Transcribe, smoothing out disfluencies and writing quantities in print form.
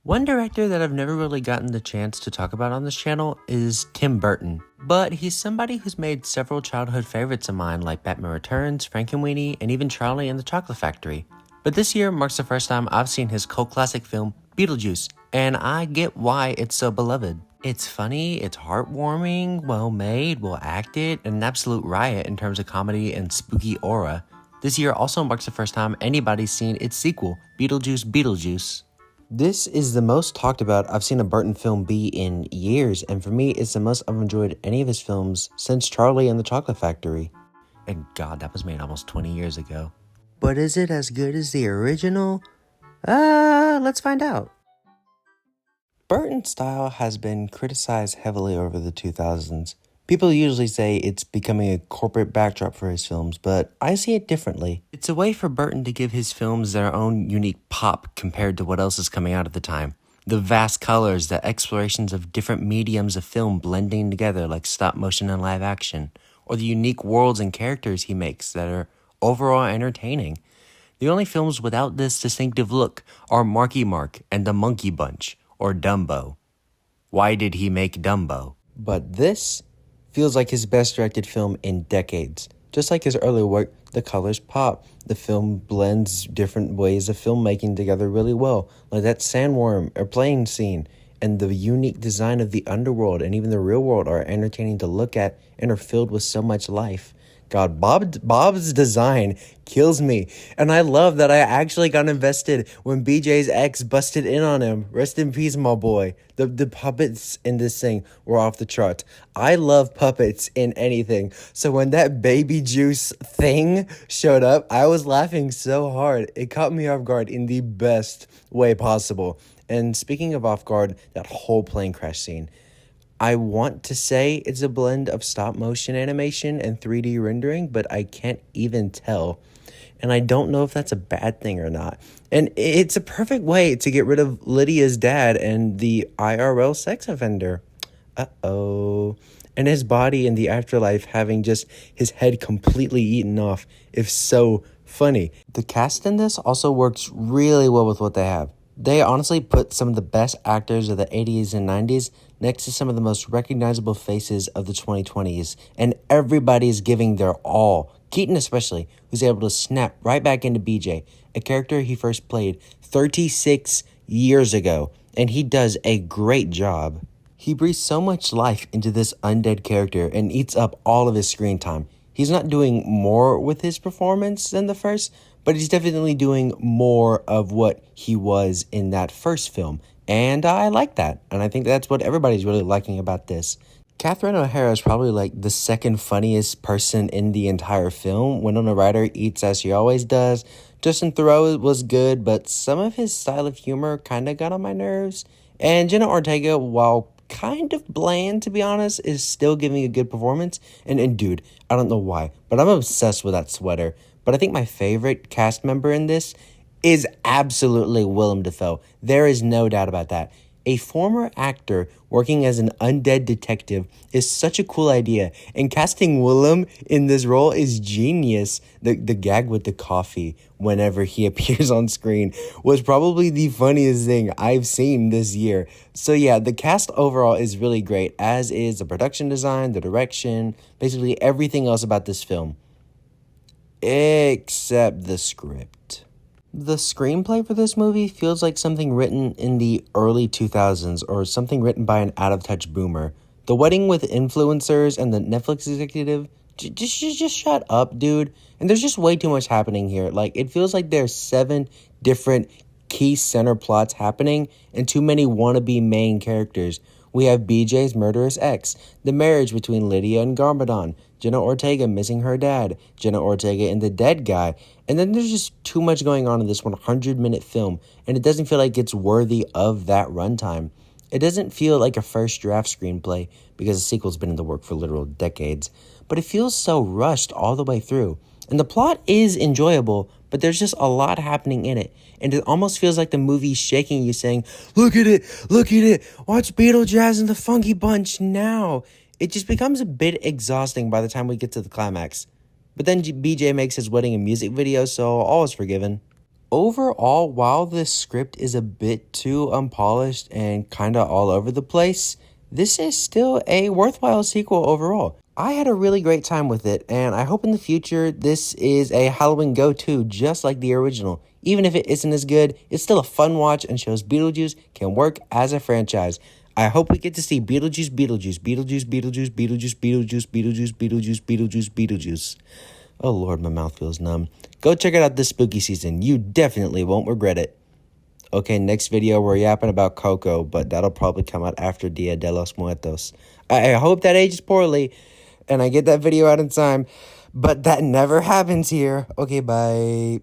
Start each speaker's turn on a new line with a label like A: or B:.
A: One director that I've never really gotten the chance to talk about on this channel is Tim Burton. But he's somebody who's made several childhood favorites of mine like Batman Returns, Frankenweenie, and even Charlie and the Chocolate Factory. But this year marks the first time I've seen his cult classic film, Beetlejuice, and I get why it's so beloved. It's funny, it's heartwarming, well made, well acted, and an absolute riot in terms of comedy and spooky aura. This year also marks the first time anybody's seen its sequel, Beetlejuice. This is the most talked about I've seen a Burton film be in years, and for me, it's the most I've enjoyed any of his films since Charlie and the Chocolate Factory. And God, that was made almost 20 years ago. But is it as good as the original? Let's find out. Burton's style has been criticized heavily over the 2000s. People usually say it's becoming a corporate backdrop for his films, but I see it differently. It's a way for Burton to give his films their own unique pop compared to what else is coming out at the time. The vast colors, the explorations of different mediums of film blending together like stop motion and live action, or the unique worlds and characters he makes that are overall entertaining. The only films without this distinctive look are Marky Mark and The Monkey Bunch, or Dumbo. Why did he make Dumbo? But this feels like his best directed film in decades. Just like his earlier work, the colors pop. The film blends different ways of filmmaking together really well, like that sandworm or plane scene. And the unique design of the underworld and even the real world are entertaining to look at and are filled with so much life. God, Bob's design kills me. And I love that I actually got invested when BJ's ex busted in on him. Rest in peace, my boy. The puppets in this thing were off the charts. I love puppets in anything. So when that baby juice thing showed up, I was laughing so hard. It caught me off guard in the best way possible. And speaking of off guard, that whole plane crash scene. I want to say it's a blend of stop motion animation and 3D rendering, but I can't even tell. And I don't know if that's a bad thing or not. And it's a perfect way to get rid of Lydia's dad and the IRL sex offender. Uh-oh. And his body in the afterlife having just his head completely eaten off is so funny. The cast in this also works really well with what they have. They honestly put some of the best actors of the 80s and 90s next to some of the most recognizable faces of the 2020s, and everybody's giving their all. Keaton especially, who's able to snap right back into BJ, a character he first played 36 years ago, and he does a great job. He breathes so much life into this undead character and eats up all of his screen time. He's not doing more with his performance than the first, but he's definitely doing more of what he was in that first film. And I like that. And I think that's what everybody's really liking about this. Catherine O'Hara is probably like the second funniest person in the entire film. Winona Ryder eats as she always does. Justin Theroux was good, but some of his style of humor kind of got on my nerves. And Jenna Ortega, while kind of bland, to be honest, is still giving a good performance. And dude, I don't know why, but I'm obsessed with that sweater. But I think my favorite cast member in this is absolutely Willem Dafoe. There is no doubt about that. A former actor working as an undead detective is such a cool idea, and casting Willem in this role is genius. The gag with the coffee whenever he appears on screen was probably the funniest thing I've seen this year. So yeah, the cast overall is really great, as is the production design, the direction, basically everything else about this film. Except the script. The screenplay for this movie feels like something written in the early 2000s or something written by an out-of-touch boomer. The wedding with influencers and the Netflix executive, just shut up, dude. And there's just way too much happening here. Like, it feels like there's 7 different key center plots happening and too many wannabe main characters. We have BJ's murderous ex, the marriage between Lydia and Garmadon, Jenna Ortega missing her dad, Jenna Ortega and the dead guy, and then there's just too much going on in this 100-minute film, and it doesn't feel like it's worthy of that runtime. It doesn't feel like a first draft screenplay, because the sequel's been in the work for literal decades, but it feels so rushed all the way through. And the plot is enjoyable, but there's just a lot happening in it. And it almost feels like the movie's shaking you, saying, look at it, watch Beetlejuice and the Funky Bunch now. It just becomes a bit exhausting by the time we get to the climax. But then BJ makes his wedding a music video, so all is forgiven. Overall, while this script is a bit too unpolished and kinda all over the place, this is still a worthwhile sequel overall. I had a really great time with it, and I hope in the future this is a Halloween go-to just like the original. Even if it isn't as good, it's still a fun watch and shows Beetlejuice can work as a franchise. I hope we get to see Beetlejuice, Beetlejuice, Beetlejuice, Beetlejuice, Beetlejuice, Beetlejuice, Beetlejuice, Beetlejuice, Beetlejuice, Beetlejuice. Oh Lord, my mouth feels numb. Go check it out this spooky season. You definitely won't regret it. Okay, next video we're yapping about Coco, but that'll probably come out after Dia de los Muertos. I hope that ages poorly and I get that video out in time, but that never happens here. Okay, bye.